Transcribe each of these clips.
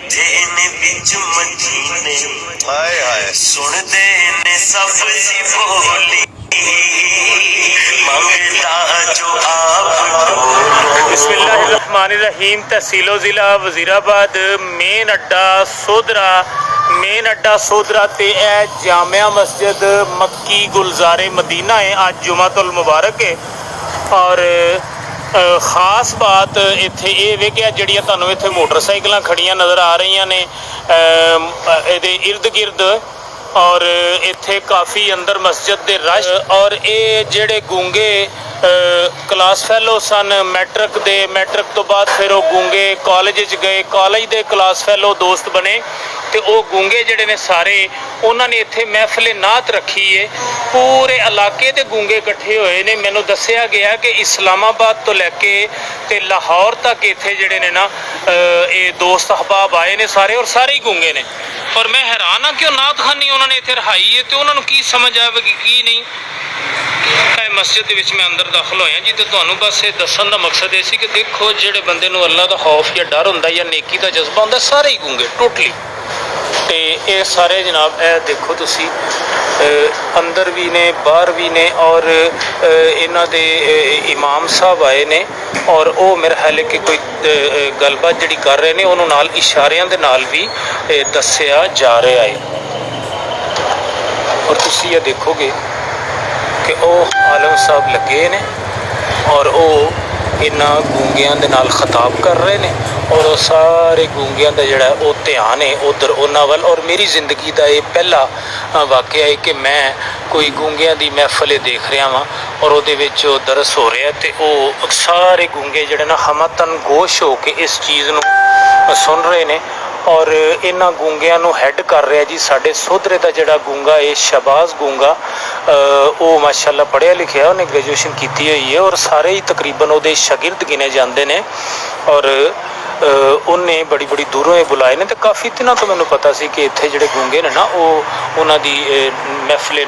ने बिच मदीने हाय हाय सुनते ने सब सी बोली मंगता जो आप बिस्मिल्लाहिर्रहमानिर्रहीम। तहसीलो ज़िला वज़ीराबाद मेन अड्डा सोदरा ते जामिया मस्जिद मक्की गुलजारे मदीना है। अज जुमातुल मुबारक है और खास बात इत्थे ये वे कि जड़ियाँ तुहानूं इत्थे मोटरसाइकिल खड़ियां नज़र आ रही ने इहदे इर्द गिर्द और इत्थे काफ़ी अंदर मस्जिद दे रश और ये जेड़े गूंगे क्लास फैलो सन मैट्रिक तो बाद फिर वो गूंगे कॉलेज गए, कॉलेज दे क्लास फैलो दोस्त बने तो वो गूंगे जड़े ने सारे उन्होंने इत्थे महफिल नात रखी है। पूरे इलाके दे गूंगे इकट्ठे होए ने। मैनू दस्सिया गया कि इस्लामाबाद तो लैके ते लाहौर तक इत्थे जड़े ने ना ये दोस्त अहबाब आए ने सारे और सारे ही गूंगे ने। और मैं हैरान हाँ कि नात खानी उन्होंने इत्थे रहाई है तो उन्होंने की समझ आएगी की नहीं। मस्जिद विच मैं अंदर दाखिल होया जी तो तुहानूं बस ये दस्सण दा मकसद ये सी कि देखो जिहड़े बंदे नूं अल्लाह दा खौफ या डर हुंदा या नेकी दा जज्बा हुंदा सारे ही गूंगे टोटली। तो ये सारे जनाब ए देखो तुसी अंदर भी ने बाहर भी ने और इन्हां दे इमाम साहब आए ने और वो मेरे ख्याल है कि कोई गलबात जिहड़ी कर रहे ने उन्होंने नाल इशारियां दे नाल भी दस्सिया जा रहा है। और तुसी ये देखोगे कि वह आलम साहब लगे ने और वो इन्हां गूंगियां दे नाल खिताब कर रहे ने और वो सारे गूंगियां दा जिहड़ा वो ध्यान है उधर उन्हां वल। और मेरी जिंदगी का ये पहला वाकया है कि मैं कोई गूंगियां दी महफिल देख रहा वां और उहदे विच दरस हो रहा तो वो सारे गूंगे जिहड़े ना हमतन गोश हो के इस चीज़ नूं सुन रहे ने। और इन्हां गूंगियां नूं हैड कर रहा जी साडे सोधरे दा जिहड़ा गूंगा है शहबाज गूंगा। वो माशाअल्लाह पढ़िया लिखिया उन्हें ग्रेजुएशन की हुई है और सारे ही तकरीबन वो शागिर्द गिने जाते हैं। और उन्हें बड़ी बड़ी दूरों बुलाए ने तो काफ़ी दिनों तो मैनूं पता सी कि इत्थे जिहड़े गूंगे ने ना वो उन्हां दी महफिल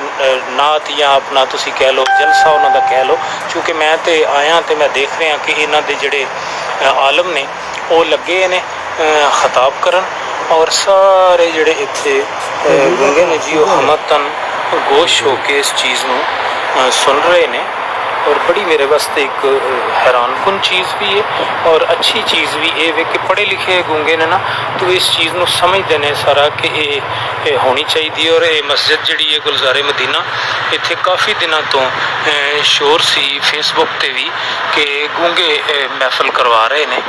नात या अपना तुसीं कह लो जलसा उन्हां दा कह लो। क्योंकि मैं तो आया तो मैं देख रहा कि इन्हां दे जिहड़े आलम ने वो लगे ने खिताब करन और सारे जिहड़े इत्थे गूंगे ने जी वो हमतन गोश हो के इस चीज़ नूं सुन रहे ने। और बड़ी मेरे वास्ते एक हैरानकुन चीज़ भी है और अच्छी चीज़ भी ये वे कि पढ़े लिखे गूंगे ने ना तो इस चीज़ नूं समझते हैं सारा कि ये होनी चाहिए। और ये मस्जिद जिहड़ी है गुलजारे मदीना इत्थे काफ़ी दिनों तो शोर सी फेसबुक ते भी कि गूंगे महफिल करवा रहे ने।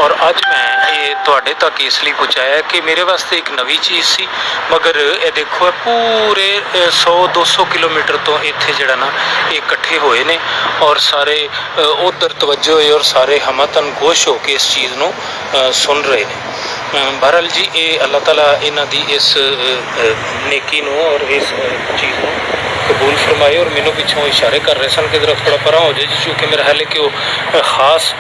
और अज मैं ये तुहाडे तक इसलिए पहुँचाया कि मेरे वास्ते एक नवी चीज़ सी मगर ये देखो पूरे 100-200 किलोमीटर तो इत्थे जिहड़ा ना ये इकट्ठे होए ने और सारे उधर तवज्जो है और सारे हमतन गोश हो के इस चीज़ नूं सुन रहे हैं। बहरहाल जी ये अल्लाह ताला इन्हां दी इस नेकी नूं और इस चीज़ नूं कबूल फरमाए। और मैनू पिछों इशारे कर रहे सन कि जरा थोड़ा परा हो जाए जी क्योंकि मेरा ख्याल है कि वो खास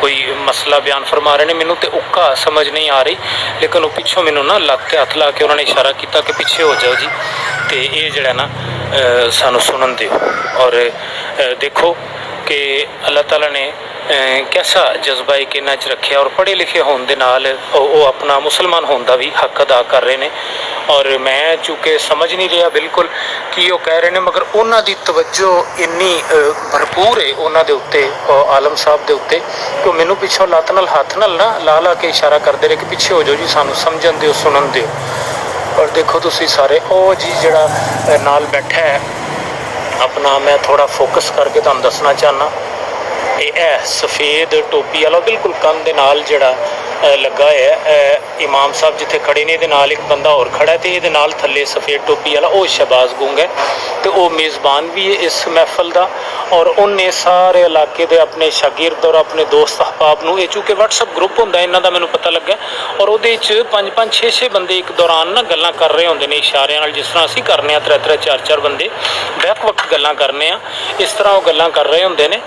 कोई मसला बयान फरमा रहे हैं। मैनू तो उक्का समझ नहीं आ रही लेकिन वो पिछों मैनू ना लक के हथ ला के उन्होंने इशारा किया कि पिछे हो जाओ जी तो ये जड़ा ना सानू सुनन दिओ। और देखो कि अल्लाह ताला ने कैसा जज्बा एक इन्हां च रखिया और पढ़े लिखे होने दे नाल वो अपना मुसलमान होने का भी हक अदा कर रहे हैं। और मैं चूँकि समझ नहीं रहा बिल्कुल कि वो कह रहे हैं मगर उन्हां दी तवज्जो इन्नी भरपूर है उन्हां दे उत्ते आलम साहब दे उत्ते कि मैनू पिछों लत्त नाल हथ नाल ना ला ला के इशारा करते रहे कि पिछे हो जाओ जी सानू समझन दिओ सुनन दिओ। और देखो तुसी सारे ओ जी जिहड़ा नाल बैठा है अपना मैं थोड़ा फोकस करके तुहानूं दसना चाहना ये सफ़ेद टोपी वाला बिल्कुल कंध दे नाल जिहड़ा लगा है इमाम साहब जिथे खड़े ने ये नाल एक बंदा और खड़ा है तो ये नाल थले सफ़ेद टोपी वाला वो शहबाज गूंग है तो वो मेज़बान भी है इस महफिल का। और उन्हें सारे इलाके दे अपने शागिर्द और अपने दोस्त अहबाब नूं ये चूँकि व्हाट्सअप ग्रुप होंदा इन्हां दा मैनूं पता लग्या और उहदे च 5-5 6-6 बंदे एक दौरान ना गल्लां कर रहे होंदे ने इशारियां नाल जिस तरह असीं करने आ 3-3 4-4 बंदे बैक वक्त गल्लां करने आ इस तरह वो गल्लां कर रहे होंदे ने।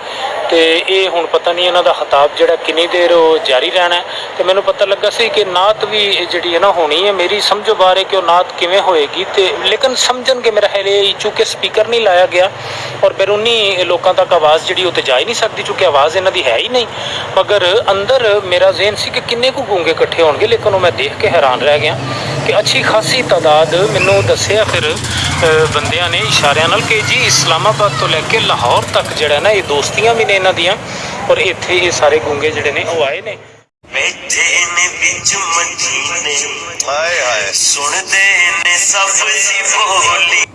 तो ਇਹ ਹੁਣ ਪਤਾ ਨਹੀਂ ਇਹਨਾਂ ਦਾ ਖਿਤਾਬ ਜਿਹੜਾ ਕਿੰਨੀ ਦੇਰ ਉਹ ਜਾਰੀ ਰਹਿਣਾ ਹੈ। ਤੇ ਮੈਨੂੰ ਪਤਾ ਲੱਗਾ ਸੀ ਕਿ ਨਾਤ ਵੀ ਜਿਹੜੀ ਹੈ ਨਾ ਹੋਣੀ ਹੈ। ਮੇਰੀ ਸਮਝੋ ਬਾਰੇ ਕਿ ਉਹ ਨਾਤ ਕਿਵੇਂ ਹੋਏਗੀ, ਤੇ ਲੇਕਿਨ ਸਮਝਣਗੇ ਮੇਰਾ ਖਿਆਲ ਇਹ ਚूँकि ਸਪੀਕਰ ਨਹੀਂ ਲਾਇਆ ਗਿਆ ਔਰ ਬੈਰੂਨੀ ਲੋਕਾਂ ਤੱਕ ਆਵਾਜ਼ ਜਿਹੜੀ ਉਹ ਤੇ ਜਾ ਹੀ ਨਹੀਂ ਸਕਦੀ ਚूँकि ਆਵਾਜ਼ ਇਹਨਾਂ ਦੀ ਹੈ ਹੀ ਨਹੀਂ। ਮਗਰ ਅੰਦਰ ਮੇਰਾ ਜ਼ਿਹਨ ਸੀ ਕਿ ਕਿੰਨੇ ਕੁ ਗੂੰਗੇ ਇਕੱਠੇ ਹੋਣਗੇ, ਲੇਕਿਨ ਉਹ ਮੈਂ ਦੇਖ ਕੇ ਹੈਰਾਨ ਰਹਿ ਗਿਆ ਕਿ ਅੱਛੀ ਖਾਸੀ ਤਾਦਾਦ ਮੈਨੂੰ ਦੱਸਿਆ ਫਿਰ ਬੰਦਿਆਂ ਨੇ ਇਸ਼ਾਰਿਆਂ ਨਾਲ ਕਿ ਜੀ ਇਸਲਾਮਾਬਾਦ ਤੋਂ ਲੈ ਕੇ ਲਾਹੌਰ ਤੱਕ ਜਿਹੜਾ ਨਾ ਇਹ ਦੋਸਤੀਆਂ ਵੀ ਨੇ ਇਹਨਾਂ ਦੀਆਂ, ਔਰ ਇੱਥੇ ਇਹ ਸਾਰੇ ਗੂੰਗੇ ਜਿਹੜੇ ਨੇ ਉਹ ਆਏ ਨੇ। ਬੈਠੇ ਨੇ ਵਿੱਚ ਮਦੀਨੇ ਹਾਏ ਹਾਏ ਸੁਣਦੇ ਨੇ ਸਭ ਦੀ ਬੋਲੀ